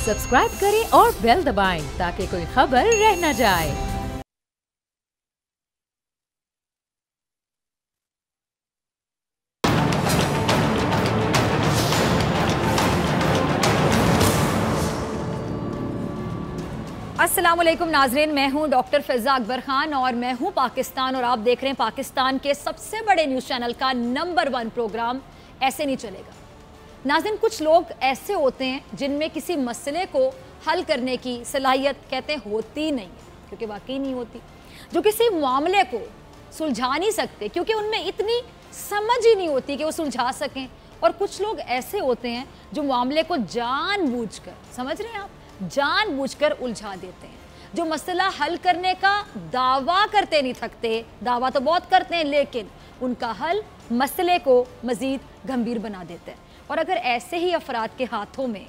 Subscribe करें और bell दबाएं ताकि कोई खबर रह न जाए। अस्सलामुअलैकुम नाजरीन, मैं हूं डॉक्टर फ़िज़ा अकबर खान और मैं हूं पाकिस्तान और आप देख रहे हैं पाकिस्तान के सबसे बड़े न्यूज़ चैनल का नंबर 1 प्रोग्राम ऐसे नहीं चलेगा। नाज़रीन, कुछ लोग ऐसे होते हैं जिनमें किसी मसले को हल करने की सलाहियत कहते हैं होती नहीं, क्योंकि वाकई नहीं होती, जो किसी मामले को सुलझा नहीं सकते क्योंकि उनमें इतनी समझ ही नहीं होती कि वो सुलझा सकें। और कुछ लोग ऐसे होते हैं जो मामले को जानबूझकर, समझ रहे हैं आप, जानबूझकर उलझा देते हैं, जो मसला हल करने का दावा करते नहीं थकते, दावा तो बहुत करते हैं लेकिन उनका हल मसले को मज़ीद गंभीर बना देते हैं। और अगर ऐसे ही अफराद के हाथों में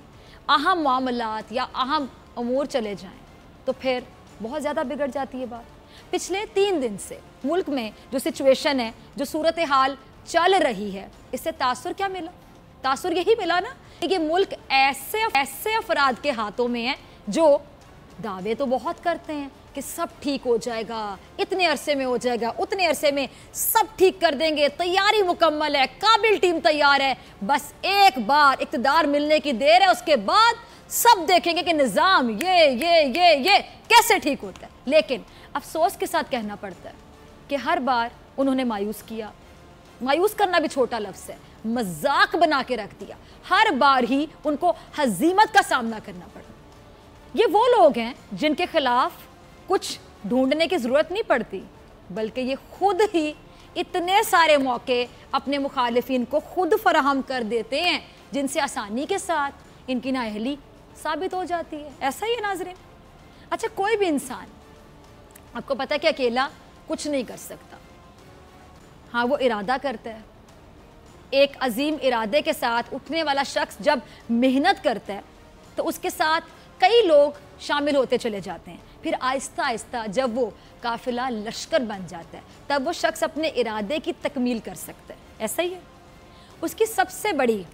अहम मामलात या अहम अमूर चले जाएं तो फिर बहुत ज़्यादा बिगड़ जाती है बात। पिछले 3 दिन से मुल्क में जो सिचुएशन है, जो सूरत हाल चल रही है, इससे तासुर क्या मिला? तासुर यही मिला ना कि मुल्क ऐसे अफराद के हाथों में है जो दावे तो बहुत करते हैं कि सब ठीक हो जाएगा, इतने अरसे में हो जाएगा, उतने अरसे में सब ठीक कर देंगे, तैयारी मुकम्मल है, काबिल टीम तैयार है, बस एक बार इक़्तिदार मिलने की देर है, उसके बाद सब देखेंगे कि निज़ाम ये कैसे ठीक होता है। लेकिन अफसोस के साथ कहना पड़ता है कि हर बार उन्होंने मायूस किया। मायूस करना भी छोटा लफ्ज़ है, मजाक बना के रख दिया। हर बार ही उनको हजीमत का सामना करना पड़ा। ये वो लोग हैं जिनके खिलाफ कुछ ढूंढने की ज़रूरत नहीं पड़ती, बल्कि ये खुद ही इतने सारे मौके अपने मुखालिफिन को खुद फराहम कर देते हैं जिनसे आसानी के साथ इनकी नाअहली साबित हो जाती है। ऐसा ही है नाज़रीन। अच्छा, कोई भी इंसान, आपको पता है कि अकेला कुछ नहीं कर सकता। हाँ, वो इरादा करता है। एक अजीम इरादे के साथ उठने वाला शख्स जब मेहनत करता है तो उसके साथ कई लोग शामिल होते चले जाते हैं। फिर आहिस्ता आहिस्ता जब वो काफिला लश्कर बन जाता है तब वो शख्स अपने इरादे की तकमील कर सकता है। ऐसा ही है। उसकी सबसे बड़ी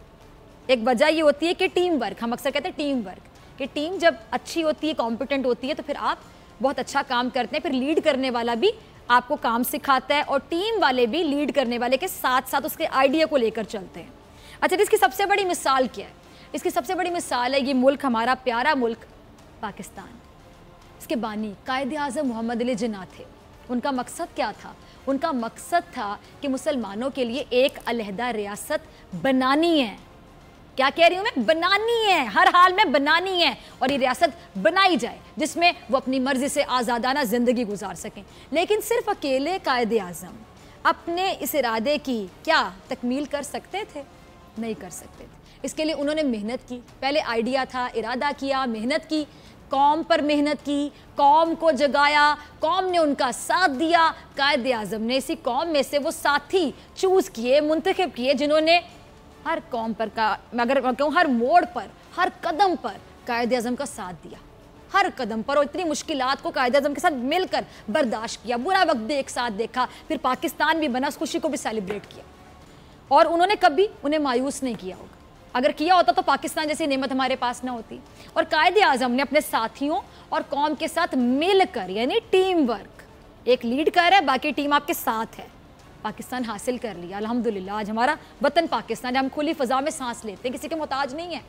एक वजह ये होती है कि टीम वर्क, हम अक्सर कहते हैं टीम वर्क, कि टीम जब अच्छी होती है, कॉम्पिटेंट होती है तो फिर आप बहुत अच्छा काम करते हैं। फिर लीड करने वाला भी आपको काम सिखाता है और टीम वाले भी लीड करने वाले के साथ साथ उसके आइडिया को लेकर चलते हैं। अच्छा, इसकी सबसे बड़ी मिसाल क्या है? इसकी सबसे बड़ी मिसाल है ये मुल्क, हमारा प्यारा मुल्क पाकिस्तान। इसके बानी कायदे आज़म मोहम्मद अली जिन्ना थे। उनका मकसद क्या था? उनका मकसद था कि मुसलमानों के लिए एक अलहदा रियासत बनानी है। क्या कह रही हूँ मैं? बनानी है, हर हाल में बनानी है, और ये रियासत बनाई जाए जिसमें वो अपनी मर्जी से आज़ादाना ज़िंदगी गुजार सकें। लेकिन सिर्फ अकेले कायदे आज़म अपने इस इरादे की क्या तकमील कर सकते थे? नहीं कर सकते थे। इसके लिए उन्होंने मेहनत की। पहले आइडिया था, इरादा किया, मेहनत की, कौम पर मेहनत की, कौम को जगाया, कौम ने उनका साथ दिया। कायदे आज़म ने इसी कौम में से वो साथी चूज़ किए, मुंतखब किए, जिन्होंने हर कौम पर का, अगर कहूँ हर मोड़ पर, हर कदम पर कायदे आज़म का साथ दिया, हर कदम पर, और इतनी मुश्किलात को कायदे आज़म के साथ मिलकर बर्दाश्त किया। बुरा वक्त भी एक साथ देखा, फिर पाकिस्तान भी बना, उस खुशी को भी सेलिब्रेट किया। और उन्होंने कभी उन्हें मायूस नहीं किया होगा। अगर किया होता तो पाकिस्तान जैसी नेमत हमारे पास ना होती। और कायदे आज़म ने अपने साथियों और कौम के साथ मिलकर, यानी टीम वर्क, एक लीड कर रहा है, बाकी टीम आपके साथ है, पाकिस्तान हासिल कर लिया। अल्हम्दुलिल्लाह आज हमारा वतन पाकिस्तान, हम खुली फ़ज़ा में सांस लेते हैं, किसी के मोहताज नहीं है।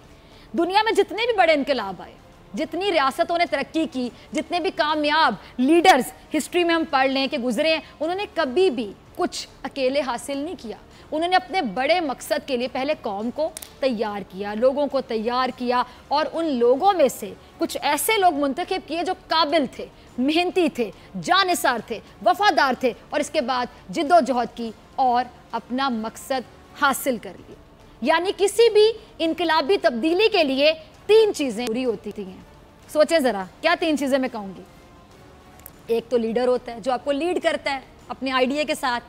दुनिया में जितने भी बड़े इनकलाब आए, जितनी रियासतों ने तरक्की की, जितने भी कामयाब लीडर्स हिस्ट्री में हम पढ़ लें कि गुजरे हैं, उन्होंने कभी भी कुछ अकेले हासिल नहीं किया। उन्होंने अपने बड़े मकसद के लिए पहले कौम को तैयार किया, लोगों को तैयार किया, और उन लोगों में से कुछ ऐसे लोग मुंतखब किए जो काबिल थे, मेहनती थे, जानिसार थे, वफादार थे, और इसके बाद जिद्दोजहद की और अपना मकसद हासिल कर लिया। यानी किसी भी इनकलाबी तब्दीली के लिए 3 चीज़ें पूरी होती थी। सोचें ज़रा, क्या 3 चीज़ें मैं कहूँगी? एक तो लीडर होता है जो आपको लीड करता है अपने आइडिया के साथ।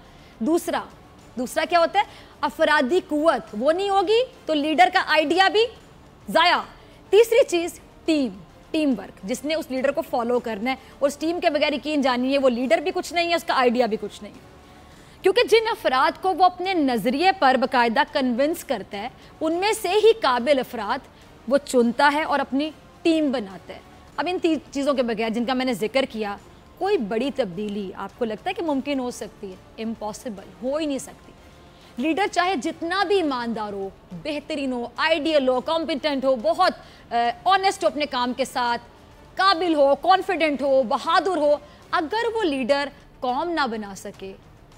दूसरा क्या होता है? अफरादी कुव्वत, वो नहीं होगी तो लीडर का आइडिया भी ज़ाया। तीसरी चीज़ टीम वर्क, जिसने उस लीडर को फॉलो करना है, और उस टीम के बगैर यकीन जानिए वो लीडर भी कुछ नहीं है, उसका आइडिया भी कुछ नहीं है। क्योंकि जिन अफराद को वो अपने नज़रिए पर बाकायदा कन्विंस करता है, उनमें से ही काबिल अफराद वो चुनता है और अपनी टीम बनाता है। अब इन तीन चीज़ों के बगैर जिनका मैंने जिक्र किया, कोई बड़ी तब्दीली आपको लगता है कि मुमकिन हो सकती है? इम्पॉसिबल, हो ही नहीं सकती। लीडर चाहे जितना भी ईमानदार हो, बेहतरीन हो, आइडियल हो, कॉम्पिटेंट हो, बहुत ऑनेस्ट हो अपने काम के साथ, काबिल हो, कॉन्फिडेंट हो, बहादुर हो, अगर वो लीडर कौम ना बना सके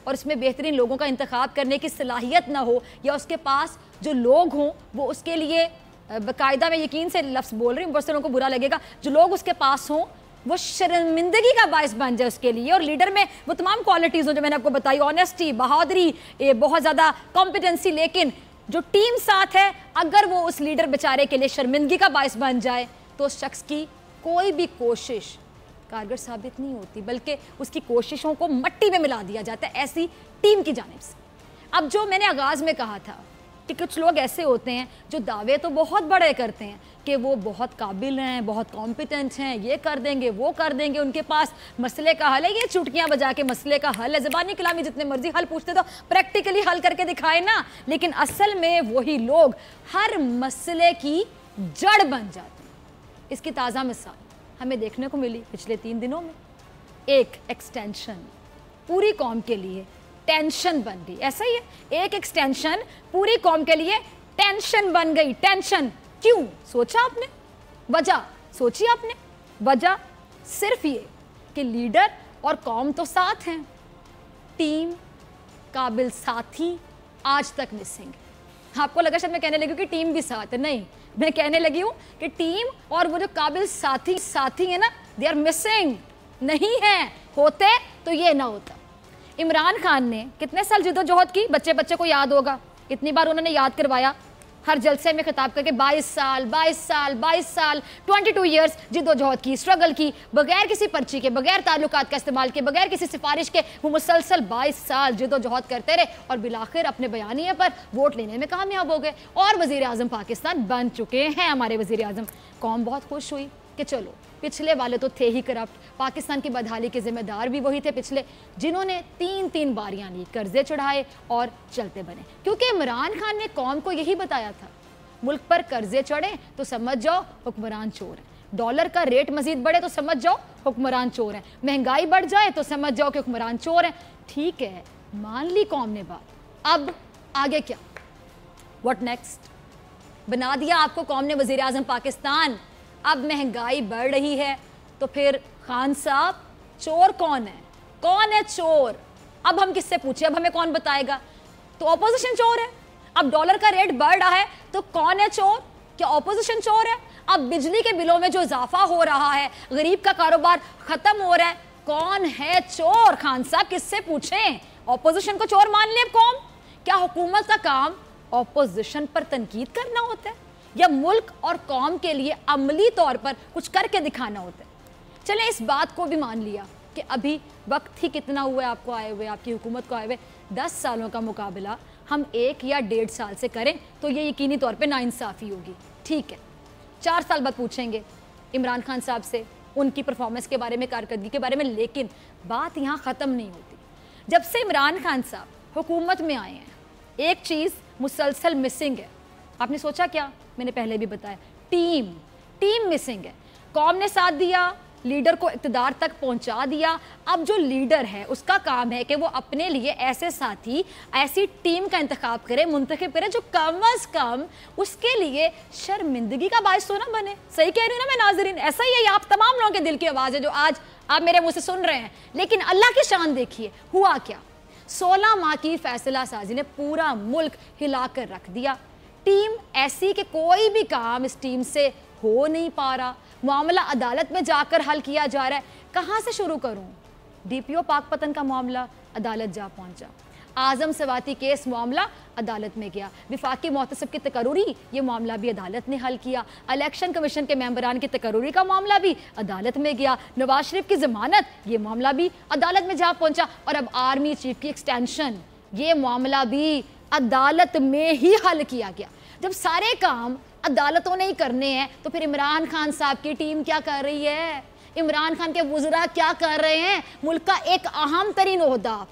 और इसमें बेहतरीन लोगों का इंतखाब करने की सलाहियत ना हो, या उसके पास जो लोग हों वो उसके लिए बाकायदा, मैं यकीन से लफ्ज़ बोल रही हूँ, बहुत से लोगों को बुरा लगेगा, जो लोग उसके पास हों वो शर्मिंदगी का बायस बन जाए उसके लिए, और लीडर में वो तमाम क्वालिटीज़ हो जो मैंने आपको बताई, ऑनेस्टी, बहादुरी, बहुत ज़्यादा कॉम्पिटेंसी, लेकिन जो टीम साथ है अगर वो उस लीडर बेचारे के लिए शर्मिंदगी का बायस बन जाए तो उस शख्स की कोई भी कोशिश कारगर साबित नहीं होती, बल्कि उसकी कोशिशों को मट्टी में मिला दिया जाता है ऐसी टीम की जानिब से। अब जो मैंने आगाज़ में कहा था कि कुछ लोग ऐसे होते हैं जो दावे तो बहुत बड़े करते हैं कि वो बहुत काबिल हैं, बहुत कॉम्पिटेंट हैं, ये कर देंगे, वो कर देंगे, उनके पास मसले का हल है, ये चुटकियां बजा के मसले का हल है, ज़बानी कलामी जितने मर्जी हल पूछते तो प्रैक्टिकली हल करके दिखाए ना, लेकिन असल में वही लोग हर मसले की जड़ बन जाते हैं। इसकी ताज़ा मिसाल हमें देखने को मिली पिछले 3 दिनों में। एक एक्सटेंशन पूरी कौम के लिए टेंशन बन गई, ऐसा ही है, एक एक्सटेंशन पूरी कौम के लिए टेंशन बन गई। टेंशन क्यों? सोचा आपने? वजह सोची आपने? वजह सिर्फ ये कि लीडर और कौम तो साथ हैं, टीम, काबिल साथी आज तक मिसिंग। आपको लगा शायद मैं कहने लगी हूँ कि टीम भी साथ है, नहीं, मैं कहने लगी हूँ कि टीम और वो जो काबिल साथी है ना, दे आर मिसिंग, नहीं है, होते तो ये ना होता। इमरान खान ने कितने साल जिद्दोजहद की, बच्चे बच्चे को याद होगा, इतनी बार उन्होंने याद करवाया हर जलसे में खिताब करके 22 साल 22 ईयर्स जिद्दोजहद की, स्ट्रगल की, बगैर किसी पर्ची के, बगैर ताल्लुकात का इस्तेमाल के, बगैर किसी सिफारिश के, वो मुसलसल 22 साल जिद्दोजहद करते रहे और बिलाखिर अपने बयानिए पर वोट लेने में कामयाब हो गए और वज़ीर आज़म पाकिस्तान बन चुके हैं हमारे वज़ीर आज़म। कौम बहुत खुश हुई कि चलो, पिछले वाले तो थे ही करप्ट, पाकिस्तान की बदहाली के जिम्मेदार भी वही थे पिछले, जिन्होंने 3 बारियां ली, कर्जे चढ़ाए और चलते बने, क्योंकि इमरान खान ने कौम को यही बताया था, मुल्क पर कर्जे चढ़े तो समझ जाओ हुक्मरान चोर है, डॉलर का रेट मजीद बढ़े तो समझ जाओ हुक्मरान चोर है, महंगाई बढ़ जाए तो समझ जाओ कि हुक्मरान चोर है। ठीक है, मान ली कौम ने बात, अब आगे क्या? What next? बना दिया आपको कौम ने वज़ीर आज़म पाकिस्तान, अब महंगाई बढ़ रही है तो फिर खान साहब चोर कौन है? कौन है चोर? अब हम किससे पूछे? अब हमें कौन बताएगा? तो ऑपोजिशन चोर है। अब डॉलर का रेट बढ़ रहा है तो कौन है चोर? क्या ऑपोजिशन चोर है? अब बिजली के बिलों में जो इजाफा हो रहा है, गरीब का कारोबार खत्म हो रहा है, कौन है चोर? खान साहब किससे पूछें? ऑपोजिशन को चोर मान ले कौम? क्या हुकूमत का काम ऑपोजिशन पर तनकीद करना होता है या मुल्क और कौम के लिए अमली तौर पर कुछ करके दिखाना होता है? चलें इस बात को भी मान लिया कि अभी वक्त ही कितना हुआ है आपको आए हुए, आपकी हुकूमत को आए हुए, 10 सालों का मुकाबला हम 1 या 1.5 साल से करें तो ये यकीनी तौर पे नाइंसाफ़ी होगी। ठीक है, 4 साल बाद पूछेंगे इमरान खान साहब से उनकी परफॉर्मेंस के बारे में, कारकर्दगी के बारे में, लेकिन बात यहाँ ख़त्म नहीं होती। जब से इमरान खान साहब हुकूमत में आए हैं, एक चीज़ मुसलसल मिसिंग है। आपने सोचा क्या? मैंने पहले भी बताया, टीम मिसिंग है। कौम ने साथ दिया, लीडर को इक़्तिदार तक पहुंचा दिया। अब जो लीडर है उसका काम है कि वो अपने लिए ऐसे साथी, ऐसी टीम का इंतखाब करे, मुंतखब करे जो कम अज़ कम उसके लिए शर्मिंदगी का बायस तो ना बने। सही कह रही हूँ ना मैं नाज़रीन? ऐसा ही है, आप तमाम लोगों के दिल की आवाज़ है जो आज आप मेरे मुँह से सुन रहे हैं। लेकिन अल्लाह की शान देखिए, हुआ क्या? 16 माह की फैसला साजी ने पूरा मुल्क हिला कर रख दिया। टीम ऐसी कि कोई भी काम इस टीम से हो नहीं पा रहा, मामला अदालत में जाकर हल किया जा रहा है। कहाँ से शुरू करूँ? डीपीओ पाकपतन का मामला अदालत जा पहुँचा, आज़म सवाती केस मामला अदालत में गया, विफाकी मोहतसब की तकरूरी ये मामला भी अदालत ने हल किया, इलेक्शन कमीशन के मेंबरान की तकरूरी का मामला भी अदालत में गया, नवाज शरीफ की ज़मानत ये मामला भी अदालत में जा पहुँचा, और अब आर्मी चीफ की एक्सटेंशन ये मामला भी अदालत में ही हल किया गया। जब सारे काम अदालतों ने ही करने हैं तो फिर इमरान खान साहब की टीम क्या कर रही है? इमरान खान के वज़रा क्या कर रहे हैं? मुल्क का एक अहम तरीन ओहदा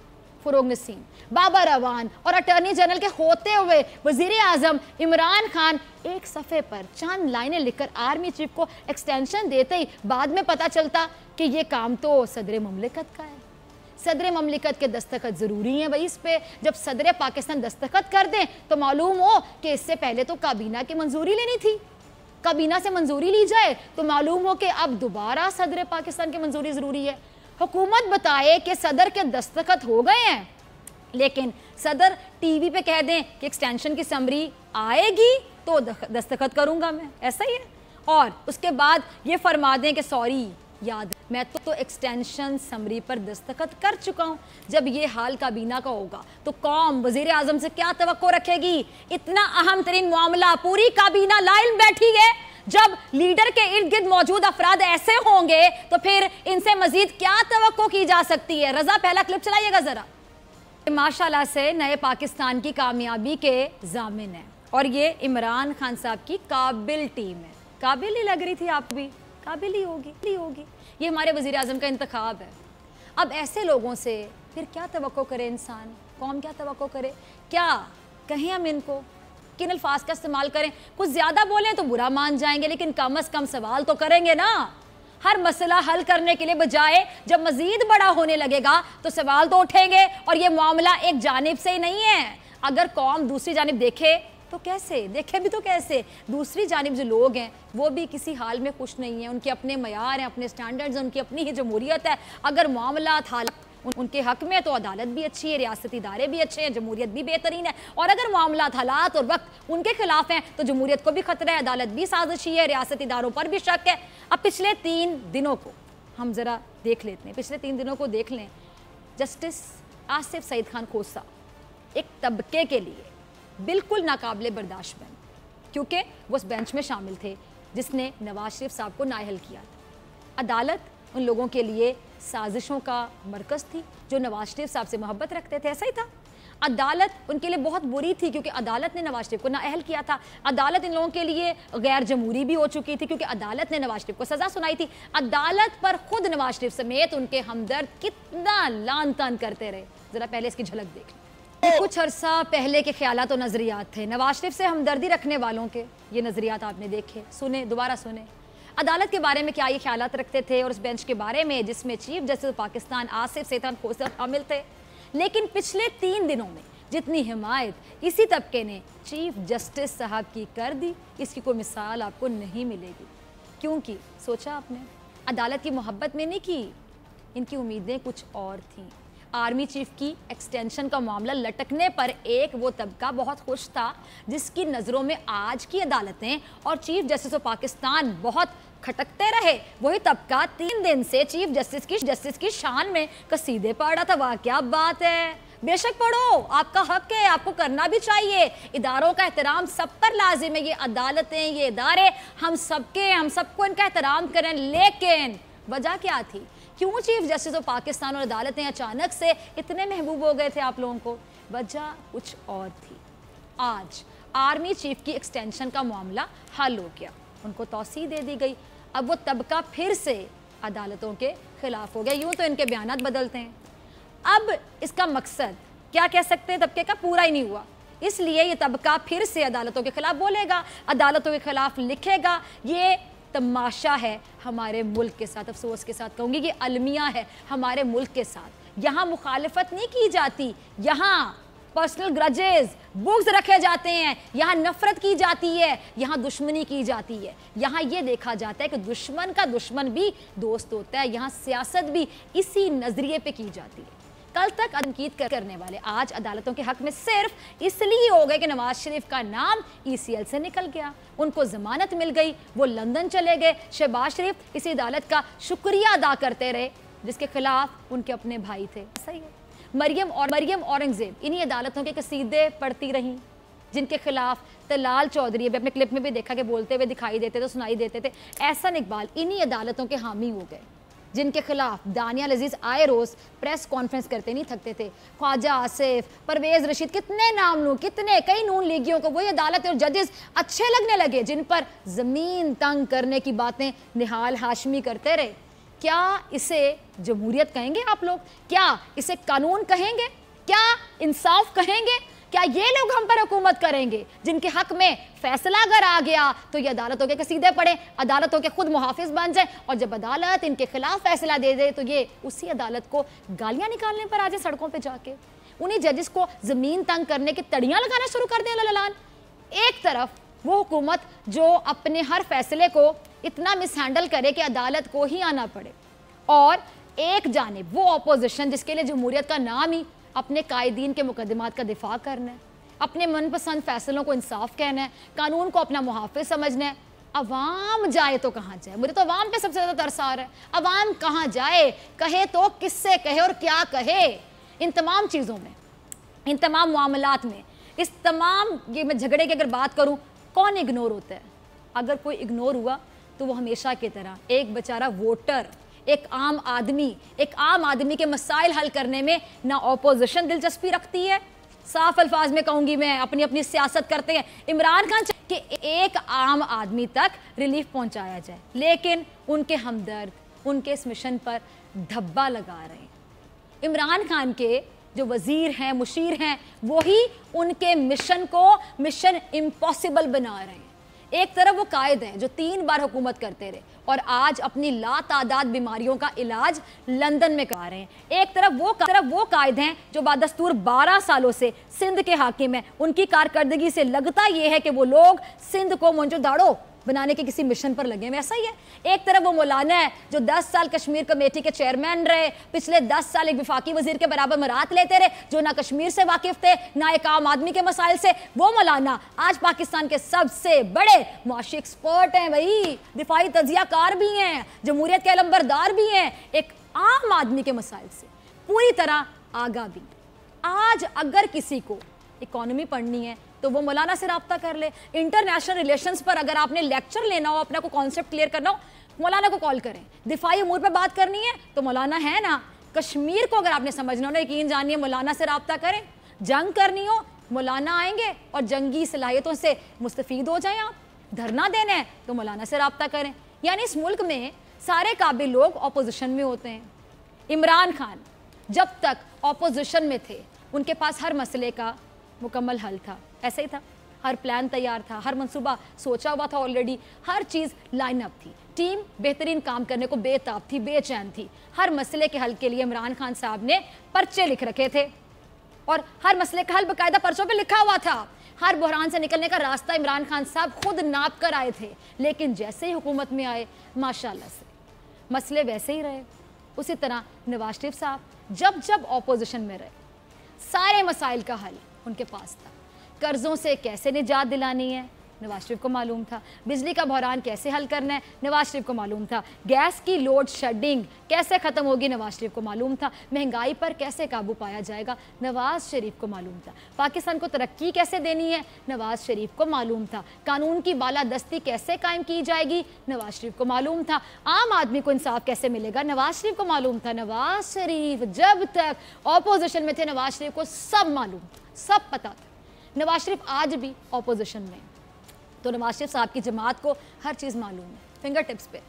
फरोग नसीम, बाबर अवान और अटॉर्नी जनरल के होते हुए वजीर आजम इमरान खान एक सफ़े पर चंद लाइनें लिखकर आर्मी चीफ को एक्सटेंशन देते ही बाद में पता चलता कि ये काम तो सदर ममलिकत का है। सदर ममलिकत के दस्तखत ज़रूरी हैं भाई इस पे। जब सदर पाकिस्तान दस्तखत कर दें तो मालूम हो कि इससे पहले तो काबीना की मंजूरी लेनी थी, काबीना से मंजूरी ली जाए तो मालूम हो कि अब दोबारा सदर पाकिस्तान की मंजूरी ज़रूरी है। हुकूमत बताए कि सदर के दस्तखत हो गए हैं, लेकिन सदर टीवी पे कह दें कि एक्सटेंशन की समरी आएगी तो दस्तखत करूंगा मैं, ऐसा ही है। और उसके बाद ये फरमा दें कि सॉरी याद मैं तो एक्सटेंशन समरी पर दस्तखत कर चुका हूँ। जब ये हाल काबीना का होगा तो कौम वजीर आजम से क्या तवक्को रखेगी? इतना अहम तरीन मामला, पूरी काबीना लाइन बैठी है। जब लीडर के इर्द गिर्द मौजूद अफराद ऐसे होंगे तो फिर इनसे मजीद क्या तवक्को की जा सकती है? रजा पहला क्लिप चलाइएगा जरा। माशाल्लाह से नए पाकिस्तान की कामयाबी के जामिन है और ये इमरान खान साहब की काबिल टीम है। काबिल ही लग रही थी, आप भी काबिल ही होगी। ये हमारे वजीर आजम का इंतखाब है। अब ऐसे लोगों से फिर क्या तवक्को करे इंसान, कौम क्या तवक्को करे? क्या कहें हम इनको, किन अल्फाज का इस्तेमाल करें? कुछ ज़्यादा बोलें तो बुरा मान जाएंगे, लेकिन कम अज़ कम सवाल तो करेंगे ना। हर मसला हल करने के लिए बजाय जब मजीद बड़ा होने लगेगा तो सवाल तो उठेंगे। और ये मामला एक जानिब से ही नहीं है। अगर कौम दूसरी जानिब देखे तो कैसे, देखे भी तो कैसे? दूसरी जानिब जो लोग हैं वो भी किसी हाल में खुश नहीं है, उनके अपने मयार हैं, अपने स्टैंडर्ड्स हैं, उनकी अपनी ही जमहूरियत है। अगर मामला हालात उनके हक में तो अदालत भी अच्छी है, रियासती इदारे भी अच्छे हैं, जमहूरियत भी बेहतरीन है। और अगर मामला हालात और वक्त उनके खिलाफ हैं तो जमहूरियत को भी खतरा है, अदालत भी साजिशी है, रियासती इदारों पर भी शक है। अब पिछले 3 दिनों को हम ज़रा देख लेते हैं, पिछले 3 दिनों को देख लें। जस्टिस आसिफ सईद खान खोसा एक तबके के लिए बिल्कुल नाकाबिले बर्दाश्त बन, क्योंकि वो उस बेंच में शामिल थे जिसने नवाज शरीफ साहब को नाअहल किया था। अदालत उन लोगों के लिए साजिशों का मरकज़ थी जो नवाज शरीफ साहब से मोहब्बत रखते थे, ऐसा ही था। अदालत उनके लिए बहुत बुरी थी क्योंकि अदालत ने नवाज शरीफ को नाअहल किया था। अदालत इन लोगों के लिए गैर जमहूरी भी हो चुकी थी क्योंकि अदालत ने नवाज शरीफ को सज़ा सुनाई थी। अदालत पर खुद नवाज शरीफ समेत उनके हमदर्द कितना लान तान करते रहे, ज़रा पहले इसकी झलक देख लें। कुछ अरसा पहले के ख्यालात और नज़रियात थे नवाज शरीफ से हमदर्दी रखने वालों के। ये नज़रियात आपने देखे, सुने, दोबारा सुने। अदालत के बारे में क्या ये ख्यालात रखते थे और उस बेंच के बारे में जिसमें चीफ जस्टिस पाकिस्तान आसिफ सईद खान खोसा शामिल थे। लेकिन पिछले 3 दिनों में जितनी हिमायत इसी तबके ने चीफ जस्टिस साहब की कर दी, इसकी कोई मिसाल आपको नहीं मिलेगी। क्योंकि सोचा आपने, अदालत की मोहब्बत में नहीं की, इनकी उम्मीदें कुछ और थीं। आर्मी चीफ की एक्सटेंशन का मामला लटकने पर एक वो तबका बहुत खुश था जिसकी नज़रों में आज की अदालतें और चीफ जस्टिस ऑफ पाकिस्तान बहुत खटकते रहे। वही तबका 3 दिन से चीफ जस्टिस की शान में कसीदे पढ़ रहा था। वाह क्या बात है, बेशक पढ़ो, आपका हक है, आपको करना भी चाहिए। इदारों का एहतराम सब पर लाजिम है। ये अदालतें, ये इदारे हम सबके, हम सबको इनका एहतराम करें। लेकिन वजह क्या थी? क्यों चीफ जस्टिस ऑफ पाकिस्तान और अदालतें अचानक से इतने महबूब हो गए थे आप लोगों को? वजह कुछ और थी। आज आर्मी चीफ की एक्सटेंशन का मामला हल हो गया, उनको तौसीह दे दी गई। अब वो तबका फिर से अदालतों के खिलाफ हो गया। यूँ तो इनके बयानात बदलते हैं। अब इसका मकसद क्या कह सकते हैं, तबके का पूरा ही नहीं हुआ, इसलिए ये तबका फिर से अदालतों के खिलाफ बोलेगा, अदालतों के खिलाफ लिखेगा। ये तमाशा है हमारे मुल्क के साथ, अफसोस के साथ कहूँगी कि अलमिया है हमारे मुल्क के साथ। यहाँ मुखालफत नहीं की जाती, यहाँ पर्सनल ग्रजेस, बुग्स रखे जाते हैं, यहाँ नफरत की जाती है, यहाँ दुश्मनी की जाती है। यहाँ ये देखा जाता है कि दुश्मन का दुश्मन भी दोस्त होता है। यहाँ सियासत भी इसी नज़रिए पे की जाती है। कल तक तनकीद करने वाले आज अदालतों के हक में सिर्फ इसलिए हो गए कि नवाज शरीफ का नाम ECL से निकल गया, उनको जमानत मिल गई, वो लंदन चले गए। शहबाज शरीफ इसी अदालत का शुक्रिया अदा करते रहे जिसके खिलाफ उनके अपने भाई थे। सही है, मरियम औरंगजेब इन्हीं अदालतों के कसीदे पढ़ती रहीं जिनके खिलाफ तलाल चौधरी भी अपने क्लिप में भी देखा कि बोलते हुए दिखाई देते थे, सुनाई देते थे। एहसन इकबाल इन्हीं अदालतों के हामी हो गए जिनके खिलाफ दानिया अजीज आए रोज़ प्रेस कॉन्फ्रेंस करते नहीं थकते थे। ख्वाजा आसिफ, परवेज़ रशीद, कितने नाम लूँ, कितने कई नून लीगियों को वही अदालत और जजेस अच्छे लगने लगे जिन पर ज़मीन तंग करने की बातें निहाल हाशमी करते रहे। क्या इसे जमहूरियत कहेंगे आप लोग? क्या इसे कानून कहेंगे? क्या इंसाफ कहेंगे? क्या ये लोग हम पर हुकूमत करेंगे जिनके हक में फैसला अगर आ गया तो ये अदालतों के सीधे पड़े, अदालतों के खुद मुहाफिज बन जाए, और जब अदालत इनके खिलाफ फैसला दे दे तो ये उसी अदालत को गालियां निकालने पर आ जाए सड़कों पे जाके, उन्हीं जजेस को जमीन तंग करने की तड़ियां लगाना शुरू कर दें ललान। एक तरफ वो हुकूमत जो अपने हर फैसले को इतना मिसहैंडल करे कि अदालत को ही आना पड़े, और एक जानिब वो अपोजिशन जिसके लिए जमहूरियत का नाम ही अपने कायदीन के मुकदमात का दिफा करना है, अपने मनपसंद फैसलों को इंसाफ कहना है, कानून को अपना मुहाफिज समझना है। अवाम जाए तो कहाँ जाए? मुझे तो अवाम पे सबसे ज़्यादा तरस आ रहा है। अवाम कहाँ जाए? कहे तो किससे कहे और क्या कहे? इन तमाम चीज़ों में, इन तमाम मामलात में, इस तमाम ये मैं झगड़े की अगर बात करूँ, कौन इग्नोर होता है? अगर कोई इग्नोर हुआ तो वो हमेशा की तरह एक बेचारा वोटर, एक आम आदमी के मसाइल हल करने में ना ऑपोजिशन दिलचस्पी रखती है, साफ अल्फाज में कहूंगी मैं, अपनी अपनी सियासत करते हैं। इमरान खान कि एक आम आदमी तक रिलीफ पहुंचाया जाए, लेकिन उनके हमदर्द उनके इस मिशन पर धब्बा लगा रहे हैं। इमरान खान के जो वजीर हैं, मुशीर हैं, वही उनके मिशन को मिशन इम्पॉसिबल बना रहे हैं। एक तरफ वो कायद हैं जो 3 बार हुकूमत करते रहे और आज अपनी लातादाद बीमारियों का इलाज लंदन में करा रहे हैं। एक तरफ वो कायद हैं जो बादस्तूर 12 सालों से सिंध के हाकिम हैं। उनकी कारकर्दगी से लगता ये है कि वो लोग सिंध को मंजो दाड़ो बनाने के किसी मिशन पर लगे हुए। ऐसा ही है। एक तरफ वो मौलाना है जो 10 साल कश्मीर कमेटी के चेयरमैन रहे, पिछले 10 साल एक विफाकी वजीर के बराबर मरात लेते रहे, जो ना कश्मीर से वाकिफ थे ना एक आम आदमी के मसाइल से। वो मौलाना आज पाकिस्तान के सबसे बड़े मुआशी एक्सपर्ट हैं, वही दिफाई तजियाकार भी हैं, जमहूरियत के अलंबरदार भी हैं, एक आम आदमी के मसाइल से पूरी तरह आगा भी। आज अगर किसी को इकोनॉमी पढ़नी है तो वो मौलाना से रब्ता कर ले। इंटरनेशनल रिलेशंस पर अगर आपने लेक्चर लेना हो, अपने को कॉन्सेप्ट क्लियर करना हो, मौलाना को कॉल करें। दिफाई उमूर पे बात करनी है तो मौलाना है ना। कश्मीर को अगर आपने समझना हो ना, यकीन जानिए, मौलाना से रब्ता करें। जंग करनी हो, मौलाना आएंगे और जंगी सलाहियतों से मुस्तफीद हो जाएं। आप धरना देना है तो मौलाना से रब्ता करें। यानी इस मुल्क में सारे काबिल लोग अपोजिशन में होते हैं। इमरान खान जब तक अपोजिशन में थे उनके पास हर मसले का मुकम्मल हल था। ऐसे ही था, हर प्लान तैयार था, हर मंसूबा सोचा हुआ था ऑलरेडी, हर चीज़ लाइन अप थी। टीम बेहतरीन काम करने को बेताब थी, बेचैन थी। हर मसले के हल के लिए इमरान खान साहब ने पर्चे लिख रखे थे और हर मसले का हल बाकायदा पर्चों पे लिखा हुआ था। हर बहरान से निकलने का रास्ता इमरान खान साहब खुद नाप कर आए थे। लेकिन जैसे ही हुकूमत में आए, माशाल्लाह से मसले वैसे ही रहे। उसी तरह नवाज शरीफ साहब जब जब ऑपोजिशन में रहे, सारे मसाइल का हल उनके पास था। कर्ज़ों से कैसे निजात दिलानी है, नवाज शरीफ को मालूम था। बिजली का बहरान कैसे हल करना है, नवाज शरीफ को मालूम था। गैस की लोड शेडिंग कैसे ख़त्म होगी, नवाज शरीफ को मालूम था। महंगाई पर कैसे काबू पाया जाएगा, नवाज शरीफ को मालूम था। पाकिस्तान को तरक्की कैसे देनी है, नवाज शरीफ को मालूम था। कानून की बालादस्ती कैसे कायम की जाएगी, नवाज शरीफ को मालूम था। आम आदमी को इंसाफ कैसे मिलेगा, नवाज शरीफ को मालूम था। नवाज शरीफ जब तक ऑपोजिशन में थे, नवाज शरीफ को सब मालूम, सब पता था। नवाज शरीफ आज भी ऑपोजिशन में, तो नवाज शरीफ साहब की जमात को हर चीज़ मालूम है, फिंगर टिप्स पे।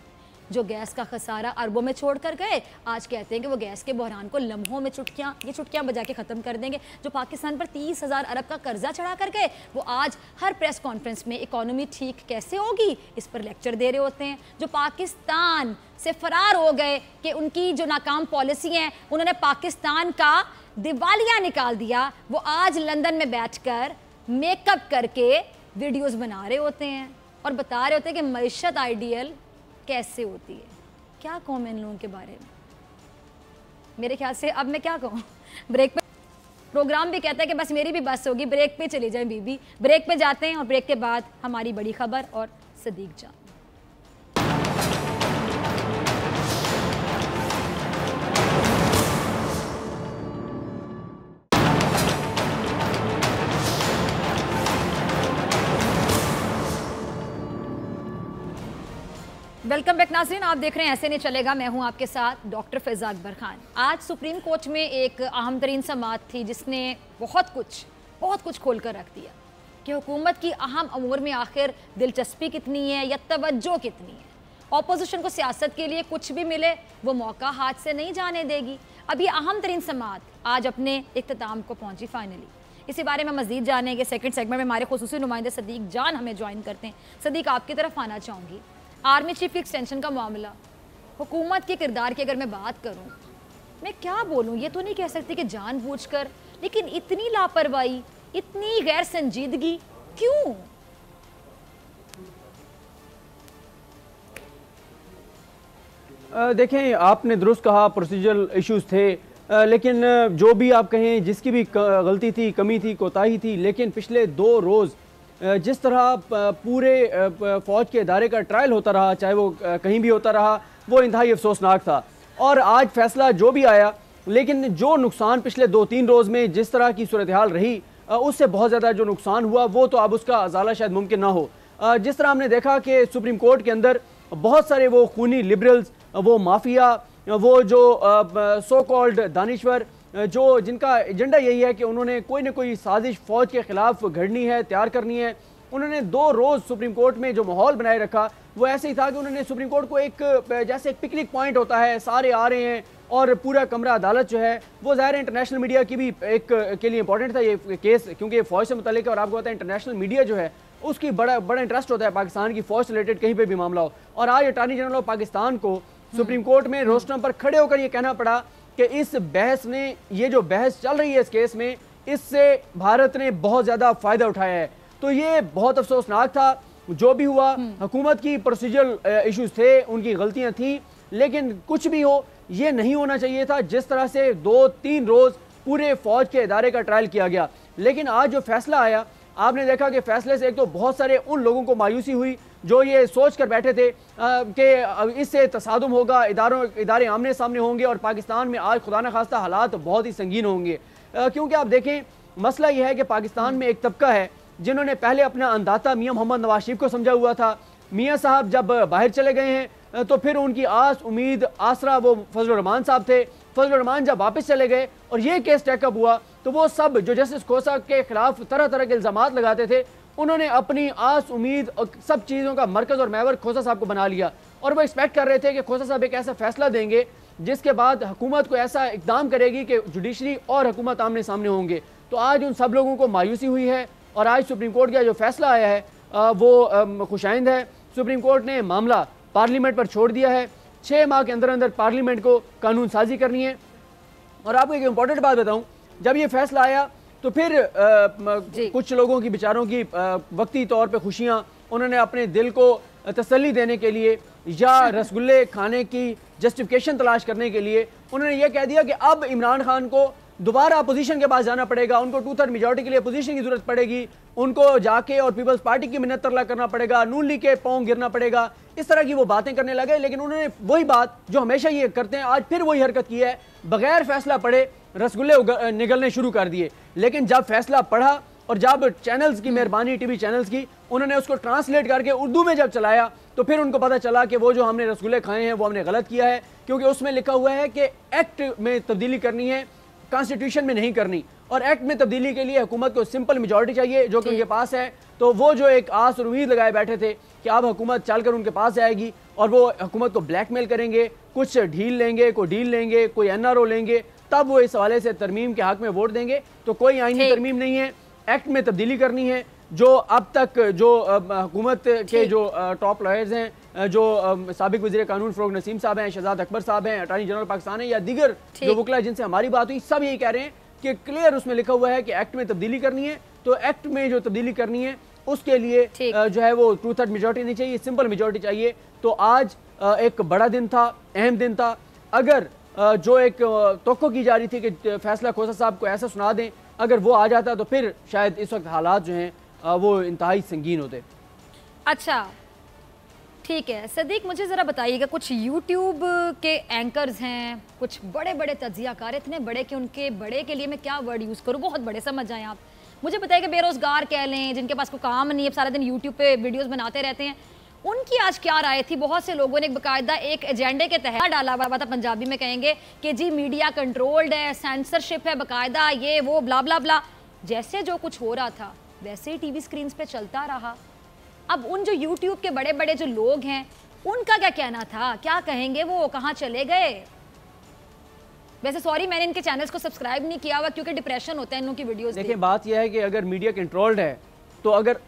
जो गैस का खसारा अरबों में छोड़ कर गए, आज कहते हैं कि वो गैस के बहरान को लम्हों में चुटकियाँ बजा के ख़त्म कर देंगे। जो पाकिस्तान पर 30,000 अरब का कर्जा चढ़ा कर गए, वो आज हर प्रेस कॉन्फ्रेंस में इकॉनमी ठीक कैसे होगी इस पर लेक्चर दे रहे होते हैं। जो पाकिस्तान से फरार हो गए कि उनकी जो नाकाम पॉलिसी हैं उन्होंने पाकिस्तान का दिवालिया निकाल दिया, वो आज लंदन में बैठकर मेकअप करके वीडियोस बना रहे होते हैं और बता रहे होते हैं कि मईशत आइडियल कैसे होती है। क्या कहूँ मैं इन लोगों के बारे में? मेरे ख्याल से अब मैं क्या कहूँ, ब्रेक पे प्रोग्राम भी कहता है कि बस मेरी भी बस होगी, ब्रेक पे चली जाए बीबी। ब्रेक पे जाते हैं और ब्रेक के बाद हमारी बड़ी खबर और सदीक जान। वेलकम बैक नाज़रीन, आप देख रहे हैं ऐसे नहीं चलेगा। मैं हूं आपके साथ डॉक्टर फ़ैज़ा अकबर खान। आज सुप्रीम कोर्ट में एक अहम तरीन समाअत थी जिसने बहुत कुछ खोल कर रख दिया कि हुकूमत की अहम अमूर में आखिर दिलचस्पी कितनी है या तवज्जो कितनी है। ऑपोजिशन को सियासत के लिए कुछ भी मिले वो मौका हाथ से नहीं जाने देगी। अब ये अहम तरीन समाअत आज अपने इख्तिताम को पहुंची फाइनली। इसी बारे में मज़ीद जानेंगे सेकंड सेगमेंट में हमारे खुसूसी नुमाइंदे सदीक जान हमें ज्वाइन करते हैं। सदीक, आपकी तरफ आना चाहूँगी। आर्मी चीफ की एक्सटेंशन का मामला, हुकूमत के किरदार की अगर मैं बात करूँ, मैं क्या बोलूँ, ये तो नहीं कह सकती कि जानबूझकर, लेकिन इतनी लापरवाही, इतनी गैर संजीदगी क्यों? देखें, आपने दुरुस्त कहा प्रोसीजरल इश्यूज थे, लेकिन जो भी आप कहें, जिसकी भी गलती थी, कमी थी, कोताही थी, लेकिन पिछले 2 रोज़ जिस तरह पूरे फ़ौज के इदारे का ट्रायल होता रहा, चाहे वो कहीं भी होता रहा, वो इंतहाई अफसोसनाक था। और आज फैसला जो भी आया, लेकिन जो नुकसान पिछले 2-3 रोज़ में जिस तरह की सूरत हाल रही, उससे बहुत ज़्यादा जो नुकसान हुआ वो तो अब उसका अजाला शायद मुमकिन ना हो। जिस तरह हमने देखा कि सुप्रीम कोर्ट के अंदर बहुत सारे वो खूनी लिबरल्स, वो माफिया, वो जो सो कॉल्ड दानिश्वर, जो जिनका एजेंडा यही है कि उन्होंने कोई ना कोई साजिश फ़ौज के ख़िलाफ़ घड़नी है, तैयार करनी है, उन्होंने 2 रोज़ सुप्रीम कोर्ट में जो माहौल बनाए रखा वो ऐसे ही था कि उन्होंने सुप्रीम कोर्ट को एक जैसे एक पिकनिक पॉइंट होता है, सारे आ रहे हैं और पूरा कमरा अदालत जो है वो ज़ाहिर है इंटरनेशनल मीडिया की भी एक के लिए इंपॉर्टेंट था ये केस, क्योंकि ये फ़ौज से मुताल्लिक है और आपको पता है इंटरनेशनल मीडिया जो है उसकी बड़ा इंटरेस्ट होता है पाकिस्तान की फ़ौज से रिलेटेड कहीं पे भी मामला हो। और आज अटॉर्नी जनरल ऑफ पाकिस्तान को सुप्रीम कोर्ट में रोस्टरम पर खड़े होकर ये कहना पड़ा कि इस बहस ने, ये जो बहस चल रही है इस केस में, इससे भारत ने बहुत ज़्यादा फ़ायदा उठाया है। तो ये बहुत अफसोसनाक था जो भी हुआ। हुकूमत की प्रोसीजरल इश्यूज थे, उनकी गलतियां थी, लेकिन कुछ भी हो ये नहीं होना चाहिए था जिस तरह से 2-3 रोज़ पूरे फ़ौज के इदारे का ट्रायल किया गया। लेकिन आज जो फैसला आया, आपने देखा कि फैसले से एक तो बहुत सारे उन लोगों को मायूसी हुई जो ये सोच कर बैठे थे कि इससे तसादुम होगा, इदारे आमने सामने होंगे और पाकिस्तान में आज खुदा न खास्ता हालात बहुत ही संगीन होंगे। क्योंकि आप देखें, मसला ये है कि पाकिस्तान में एक तबका है जिन्होंने पहले अपना अंदाता मियां मोहम्मद नवाज शरीफ को समझा हुआ था। मियां साहब जब बाहर चले गए हैं तो फिर उनकी आस उम्मीद आसरा वो फजल रहमान साहब थे। फजल रहमान जब वापस चले गए और ये केस टेकअप हुआ तो वो सब जो जस्टिस खोसा के खिलाफ तरह तरह के इल्जामात लगाते थे, उन्होंने अपनी आस उम्मीद और सब चीज़ों का मरकज़ और महवर खोसा साहब को बना लिया और वो एक्सपेक्ट कर रहे थे कि खोसा साहब एक ऐसा फैसला देंगे जिसके बाद हुकूमत को ऐसा इकदाम करेगी कि जुडिशरी और हुकूमत आमने सामने होंगे। तो आज उन सब लोगों को मायूसी हुई है और आज सुप्रीम कोर्ट का जो फैसला आया है वो खुशाइंद है। सुप्रीम कोर्ट ने मामला पार्लियामेंट पर छोड़ दिया है। 6 माह के अंदर अंदर पार्लियामेंट को कानून साजी करनी है। और आपको एक इम्पॉर्टेंट बात बताऊं, जब ये फैसला आया तो फिर कुछ लोगों की बेचारों की वक्ती तौर पे खुशियां, उन्होंने अपने दिल को तसल्ली देने के लिए या रसगुल्ले खाने की जस्टिफिकेशन तलाश करने के लिए उन्होंने ये कह दिया कि अब इमरान खान को दोबारा अपोजिशन के पास जाना पड़ेगा, उनको 2/3 मेजॉरिटी के लिए अपोजिशन की जरूरत पड़ेगी, उनको जाके और पीपल्स पार्टी की मिन्नत तरला करना पड़ेगा, नून लीग के पांव गिरना पड़ेगा, इस तरह की वो बातें करने लगे। लेकिन उन्होंने वही बात जो हमेशा ये करते हैं, आज फिर वही हरकत की है, बगैर फैसला पढ़े रसगुल्ले निगलने शुरू कर दिए। लेकिन जब फैसला पढ़ा और जब चैनल्स की मेहरबानी, टीवी चैनल्स की, उन्होंने उसको ट्रांसलेट करके उर्दू में जब चलाया तो फिर उनको पता चला कि वो जो हमने रसगुल्ले खाए हैं वो हमने गलत किया है, क्योंकि उसमें लिखा हुआ है कि एक्ट में तब्दीली करनी है, कॉन्स्टिट्यूशन में नहीं करनी। और एक्ट में तब्दीली के लिए हुकूमत को सिंपल मेजॉरिटी चाहिए जो कि उनके पास है। तो वो जो एक आस और उम्मीद लगाए बैठे थे कि अब हुकूमत चलकर उनके पास जाएगी और वो हुकूमत को ब्लैकमेल करेंगे, कुछ ढील लेंगे, कोई डील लेंगे, कोई एनआरओ लेंगे, तब वो इस हवाले से तरमीम के हक में वोट देंगे। तो कोई आईनी तरमीम नहीं है, एक्ट में तब्दीली करनी है। जो अब तक जो हुकूमत के जो टॉप लॉयर्स हैं, जो साबिक वज़ीर कानून फ़रोग़ नसीम साहब हैं, शहजाद अकबर साहब हैं, अटॉर्नी जनरल पाकिस्तान है, या दीगर जो वकला जिनसे हमारी बात हुई, सब यही कह रहे हैं कि क्लियर उसमें लिखा हुआ है कि एक्ट में तब्दीली करनी है। तो एक्ट में जो तब्दीली करनी है उसके लिए जो है वो 2/3 मेजॉरिटी नहीं चाहिए, सिंपल मेजॉरिटी चाहिए। तो आज एक बड़ा दिन था, अहम दिन था। अगर जो एक तवक्को की जा रही थी कि फैसला खोसा साहब को ऐसा सुना दें, अगर वो आ जाता तो फिर शायद इस वक्त हालात जो हैं वो इंतहाई संगीन होते। अच्छा ठीक है सदीक, मुझे ज़रा बताइएगा, कुछ यूट्यूब के एंकर्स हैं, कुछ बड़े बड़े तज्जियाकार, इतने बड़े कि उनके बड़े के लिए मैं क्या वर्ड यूज़ करूँ, बहुत बड़े समझ जाएं आप। मुझे बताइए कि बेरोज़गार कह लें, जिनके पास कोई काम नहीं है, सारा दिन यूट्यूब पे वीडियोस बनाते रहते हैं, उनकी आज क्या राय थी? बहुत से लोगों ने बाकायदा एक एजेंडे के तहत डाला हुआ था, पंजाबी में कहेंगे कि जी मीडिया कंट्रोल्ड है, सेंसरशिप है बाकायदा, ये वो ब्ला ब्ला ब्ला। जैसे जो कुछ हो रहा था वैसे ही टीवी स्क्रीन पे चलता रहा। अब उन जो यूट्यूब के बड़े बड़े जो लोग हैं उनका क्या कहना था, क्या कहेंगे वो, कहाँ चले गए? वैसे सॉरी मैंने इनके चैनल्स को सब्सक्राइब नहीं किया हुआ क्योंकि डिप्रेशन होता है इन लोगों की वीडियोस। देखिए बात यह है कि अगर मीडिया कंट्रोल्ड है तो अगर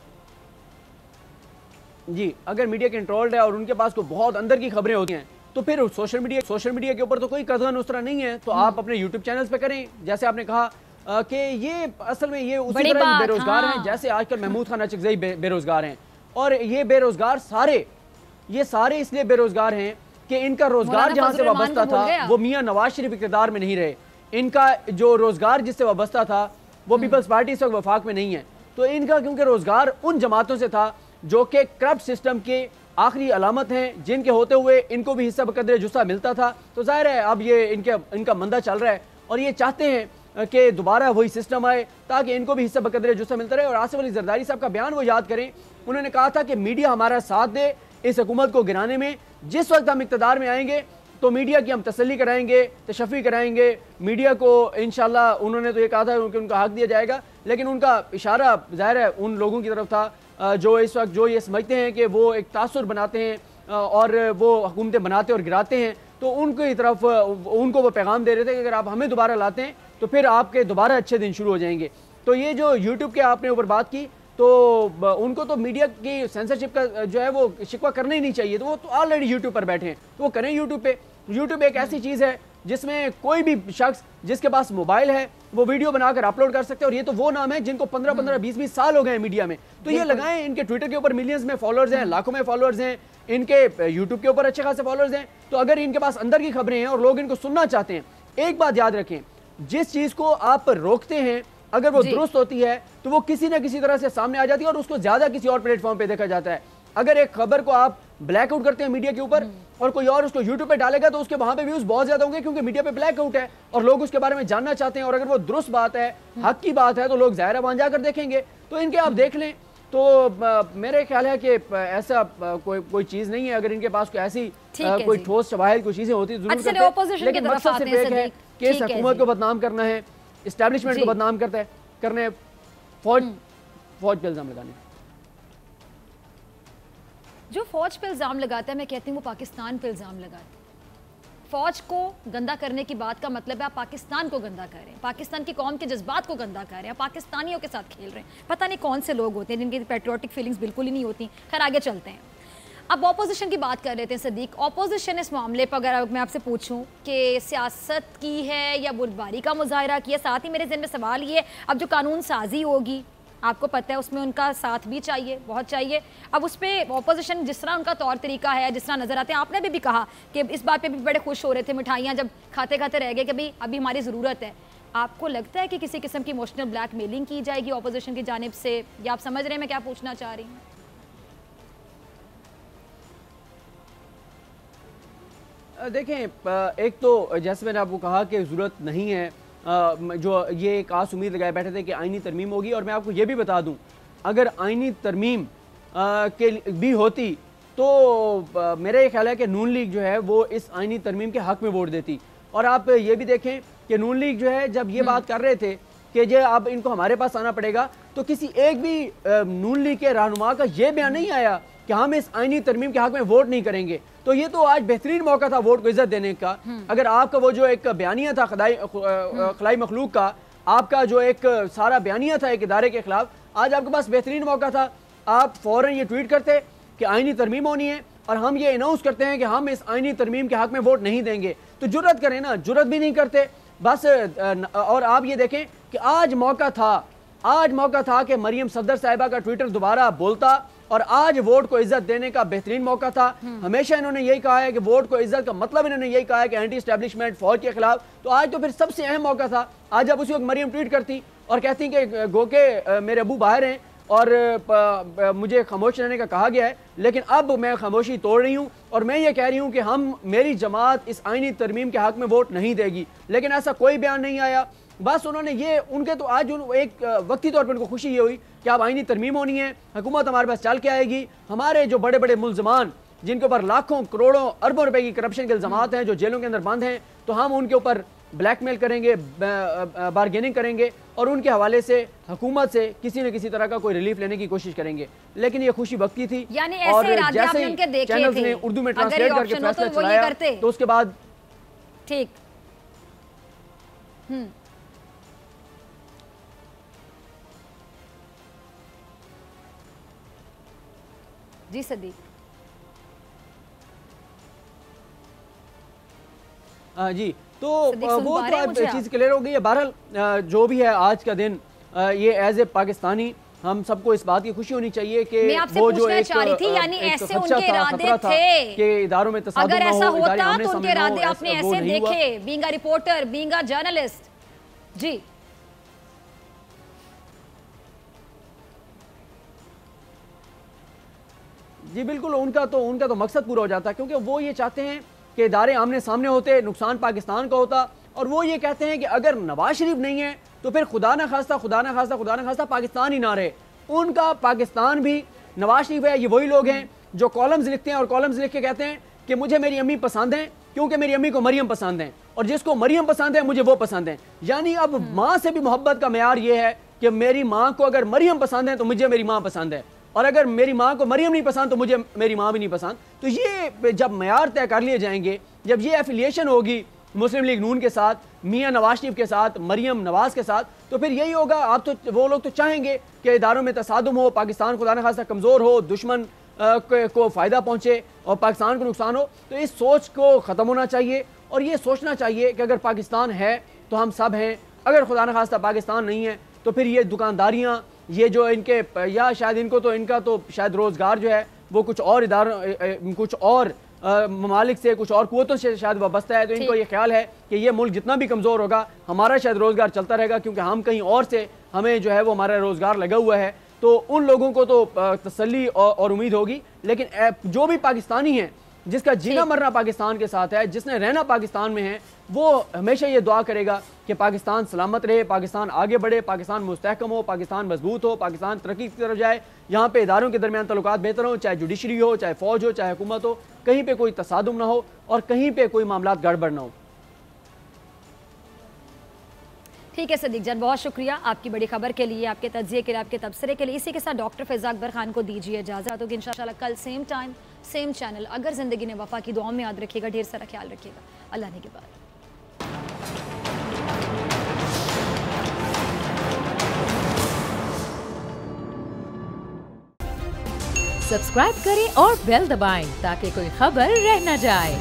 मीडिया कंट्रोल्ड है और उनके पास को बहुत अंदर की खबरें होती हैं तो फिर सोशल मीडिया के ऊपर तो कोई कदगन उस तरह नहीं है। तो आप अपने यूट्यूब चैनल्स पे करें, जैसे आपने कहा कि ये असल में ये उसी तरह बेरोजगार हैं जैसे आजकल महमूद खान अचकज़ई बेरोजगार हैं। और ये बेरोजगार सारे इसलिए बेरोजगार हैं कि इनका रोजगार जहां से वाबस्ता था वो मियां नवाज शरीफ इक़्तिदार में नहीं रहे। इनका जो रोजगार जिससे वाबस्ता था वो पीपल्स पार्टी इस वक्त वफाक में नहीं है। तो इनका क्योंकि रोजगार उन जमातों से था जो कि करप्ट सिस्टम के आखिरी अलामत हैं, जिनके होते हुए इनको भी हिस्सा बकदरे जुस्सा मिलता था। तो जाहिर है अब ये इनका मंदा चल रहा है और ये चाहते हैं कि दोबारा वही सिस्टम आए ताकि इनको भी हिस्सा बकदरे जुस्सा मिलता रहे। और आसिफ अली जरदारी साहब का बयान वो याद करें, उन्होंने कहा था कि मीडिया हमारा साथ दे इस हुकूमत को गिराने में। जिस वक्त हम इक़्तिदार में आएंगे तो मीडिया की हम तसल्ली कराएंगे, तशफ़ी कराएंगे। मीडिया को इंशाल्लाह उन्होंने तो ये कहा था कि उनका हक दिया जाएगा, लेकिन उनका इशारा ज़ाहिर है उन लोगों की तरफ था जो इस वक्त जो ये समझते हैं कि वो एक तासुर बनाते हैं और वो हुकूमतें बनाते और गिराते हैं। तो उनकी तरफ उनको वो पैगाम दे रहे थे कि अगर आप हमें दोबारा लाते हैं तो फिर आपके दोबारा अच्छे दिन शुरू हो जाएंगे। तो ये जो यूट्यूब के आपने ऊपर बात की तो उनको तो मीडिया की सेंसरशिप का जो है वो शिकवा करना ही नहीं चाहिए। तो वो तो ऑलरेडी यूट्यूब पर बैठे हैं तो वो करें यूट्यूब पे। यूट्यूब एक ऐसी चीज़ है जिसमें कोई भी शख्स जिसके पास मोबाइल है वो वीडियो बनाकर अपलोड कर सकते हैं। और ये तो वो नाम है जिनको 15-15, 20-20 साल हो गए हैं मीडिया में। तो ये लगाएं, इनके ट्विटर के ऊपर मिलियंस में फॉलोअर्स हैं, लाखों में फॉलोअर्स हैं, इनके यूट्यूब के ऊपर अच्छे खासे फॉलोअर्स हैं। तो अगर इनके पास अंदर की खबरें हैं और लोग इनको सुनना चाहते हैं, एक बात याद रखें, जिस चीज़ को आप रोकते हैं अगर वो दुरुस्त होती है तो वो किसी न किसी तरह से सामने आ जाती है और उसको ज्यादा किसी और प्लेटफॉर्म पे देखा जाता है। अगर एक खबर को आप ब्लैक आउट करते हैं मीडिया के ऊपर और कोई और उसको यूट्यूब पे डालेगा तो उसके वहां पे व्यूज बहुत ज्यादा होंगे क्योंकि मीडिया पे ब्लैक आउट है और लोग उसके बारे में जानना चाहते हैं। और अगर वो दुरुस्त बात है, हक की बात है, तो लोग ज़ाहिर वहां जाकर देखेंगे। तो इनके आप देख लें तो मेरे ख्याल है कि ऐसा कोई चीज़ नहीं है। अगर इनके पास कोई ऐसी कोई ठोस शवाहिद कोई चीज़ें होती जरूर करते हैं, लेकिन मकसद सिर्फ एक है कि इस हुकूमत को बदनाम करना है, इस्टेब्लिशमेंट को बदनाम करने, फौज पे इल्जाम लगाने। जो फौज पे इल्जाम लगाता है मैं कहती हूँ वो पाकिस्तान पे इल्जाम लगाता है। फौज को गंदा करने की बात का मतलब है आप पाकिस्तान को गंदा कर रहे हैं, पाकिस्तान की कौम के जज्बात को गंदा कर रहे हैं, पाकिस्तानियों के साथ खेल रहे हैं। पता नहीं कौन से लोग होते हैं जिनकी पैट्रियोटिक फीलिंग्स बिल्कुल ही नहीं होती। खैर आगे चलते हैं। अब ऑपोजिशन की बात कर लेते हैं। सदीक, ऑपोजिशन इस मामले पर अगर मैं आपसे पूछूं कि सियासत की है या बुर्दबारी का मुजाहरा किया, साथ ही मेरे ज़हन में सवाल ये, अब जो कानून साजी होगी आपको पता है उसमें उनका साथ भी चाहिए, बहुत चाहिए। अब उस पर ऑपोजिशन जिस तरह उनका तौर तरीका है, जिस तरह नज़र आते हैं, आपने भी कहा कि इस बात पे भी बड़े खुश हो रहे थे, मिठाइयाँ जब खाते खाते रह गए कि भाई अभी हमारी ज़रूरत है। आपको लगता है कि किसी किस्म की इमोशनल ब्लैकमेलिंग की जाएगी ऑपोजिशन की जानिब से, या आप समझ रहे हैं मैं क्या पूछना चाह रही हूँ? देखें, एक तो जैसे मैंने आपको कहा कि ज़रूरत नहीं है, जो ये एक आस उम्मीद लगाए बैठे थे कि आईनी तरमीम होगी। और मैं आपको ये भी बता दूं, अगर आईनी तरमीम के भी होती तो मेरा ये ख्याल है कि नून लीग जो है वो इस आईनी तरमीम के हक़ में वोट देती। और आप ये भी देखें कि नून लीग जो है जब ये बात कर रहे थे कि जो अब इनको हमारे पास आना पड़ेगा, तो किसी एक भी नून लीग के रहनुमा का ये बयान नहीं आया कि हम इस आईनी तरमीम के हक़ में वोट नहीं करेंगे। तो ये तो आज बेहतरीन मौका था वोट को इज्जत देने का। अगर आपका वो जो एक बयानिया था खलाई मखलूक का, आपका जो एक सारा बयानिया था एक इदारे के खिलाफ, आज आपके पास बेहतरीन मौका था। आप फौरन ये ट्वीट करते कि आईनी तरमीम होनी है और हम ये अनाउंस करते हैं कि हम इस आईनी तरमीम के हक़ में वोट नहीं देंगे। तो जुर्रत करें ना, जुर्रत भी नहीं करते बस। और आप ये देखें कि आज मौका था कि मरियम सफदर साहिबा का ट्विटर दोबारा बोलता और आज वोट को इज्जत देने का बेहतरीन मौका था। हमेशा इन्होंने यही कहा है कि वोट को इज्जत का मतलब इन्होंने यही कहा है कि एंटी एस्टेब्लिशमेंट फौज के खिलाफ। तो आज तो फिर सबसे अहम मौका था। आज अब उसी वक्त मरियम ट्वीट करती और कहती कि गो के मेरे अबू बाहर हैं और मुझे खामोश रहने का कहा गया है, लेकिन अब मैं खामोशी तोड़ रही हूँ और मैं ये कह रही हूँ कि मेरी जमात इस आईनी तरमीम के हक़ में वोट नहीं देगी। लेकिन ऐसा कोई बयान नहीं आया। बस उन्होंने ये उनके तो आज एक वक्ती तौर पर उनको खुशी ये हुई कि अब आईनी तरमीम होनी है, हुकूमत हमारे पास चल के आएगी। हमारे जो बड़े बड़े मुल्ज़मान जिनके ऊपर लाखों करोड़ों अरबों रुपए की करप्शन के इल्ज़ामात हैं, जो जेलों के अंदर बंद हैं, तो हम उनके ऊपर ब्लैकमेल करेंगे, बारगेनिंग करेंगे और उनके हवाले से हुकूमत से किसी न किसी तरह का कोई रिलीफ लेने की कोशिश करेंगे। लेकिन ये खुशी वक्ती थी और जैसे ही चैनल्स ने उर्दू में ट्रांसलेट करके फैसला चलाया तो उसके बाद ठीक جی صدیق. جی تو وہ تو چیز کلیئر ہو گئی ہے. بہرحال جو بھی ہے آج کا دن یہ ایز اے پاکستانی ہم سب کو اس بات کی خوشی ہینی چاہیے کہ وہ جو ایک خدشہ تھا خطرہ تھا کہ اداروں میں تصادم نہ ہو, ادارے آمنے سامنے نہ ہو, آپ نے ایسے دیکھے being a reporter, being a journalist. جی جی بالکل, ان کا تو مقصد پورا ہو جاتا ہے کیونکہ وہ یہ چاہتے ہیں کہ ادارے آمنے سامنے ہوتے, نقصان پاکستان کا ہوتا, اور وہ یہ کہتے ہیں کہ اگر نواز شریف نہیں ہے تو پھر خدا نہ خواستہ پاکستان ہی نہ رہے. ان کا پاکستان بھی نواز شریف ہے. یہ وہی لوگ ہیں جو کالمز لکھتے ہیں اور کالمز لکھ کے کہتے ہیں کہ مجھے میری امی پسند ہیں کیونکہ میری امی کو مریم پسند ہیں, اور جس کو مریم پسند ہے مجھے وہ پسند ہیں. یعنی اب ماں سے بھی محبت کا معیار یہ ہے کہ میری ماں کو اگر مریم پسند ہے تو مجھے میری ماں پسند ہے, اور اگر میری ماں کو مریم نہیں پسند تو مجھے میری ماں بھی نہیں پسند. تو یہ جب معیار طے کر لیے جائیں گے, جب یہ ایفیلیشن ہوگی مسلم لیگ نون کے ساتھ, میاں نواز شریف کے ساتھ, مریم نواز کے ساتھ, تو پھر یہی ہوگا. آپ تو وہ لوگ تو چاہیں گے کہ اداروں میں تصادم ہو, پاکستان خدا نہ خواستہ کمزور ہو, دشمن کو فائدہ پہنچے اور پاکستان کو نقصان ہو. تو اس سوچ کو ختم ہونا چاہیے اور یہ سوچنا چاہیے کہ اگر پاکستان ہے تو ہم سب ہیں, اگر خدا نہ خواستہ پاکستان نہیں ہے تو پھر یہ دکانداریاں, یہ جو ان کے یا شاید ان کا تو شاید روزگار جو ہے وہ کچھ اور اداروں, کچھ اور ممالک سے, کچھ اور قوتوں سے شاید وابستہ ہے. تو ان کو یہ خیال ہے کہ یہ ملک جتنا بھی کمزور ہوگا ہمارا شاید روزگار چلتا رہے گا کیونکہ ہم کہیں اور سے ہمیں جو ہے وہ ہمارا روزگار لگا ہوا ہے. تو ان لوگوں کو تو تسلی اور امید ہوگی, لیکن جو بھی پاکستانی ہیں جس کا جینا مرنا پاکستان کے ساتھ ہے, جس نے رہنا پاکستان میں ہے, وہ ہمیشہ یہ دعا کرے گا کہ پاکستان سلامت رہے, پاکستان آگے بڑھے, پاکستان مستحکم ہو, پاکستان مضبوط ہو, پاکستان ترقی کی طرف جائے, یہاں پہ اداروں کے درمیان تعلقات بہتر ہوں, چاہے جوڈیشری ہو, چاہے فوج ہو, چاہے حکومت ہو, کہیں پہ کوئی تصادم نہ ہو اور کہیں پہ کوئی معاملات گڑبڑ نہ ہو. ٹھیک ہے صدیق جان, بہت شکریہ آپ کی بڑی خبر کے لیے, آپ کے تجزیے کے لیے, آپ کے تبصرے کے لیے. اسی کے ساتھ ڈاکٹر فیضا اکبر خان کو دیجیے اجازت ہوگی. انشاءاللہ کل سیم ٹائم سیم چینل. اگر زندگی نے وفا کی, دعاؤں میں یاد رکھیے گا, ڈھیر سارا خیال رکھیے گا. اللہ نے کے بعد سبسکرائب کریں اور بیل دبائیں تاکہ کوئی خبر رہ نہ جائے.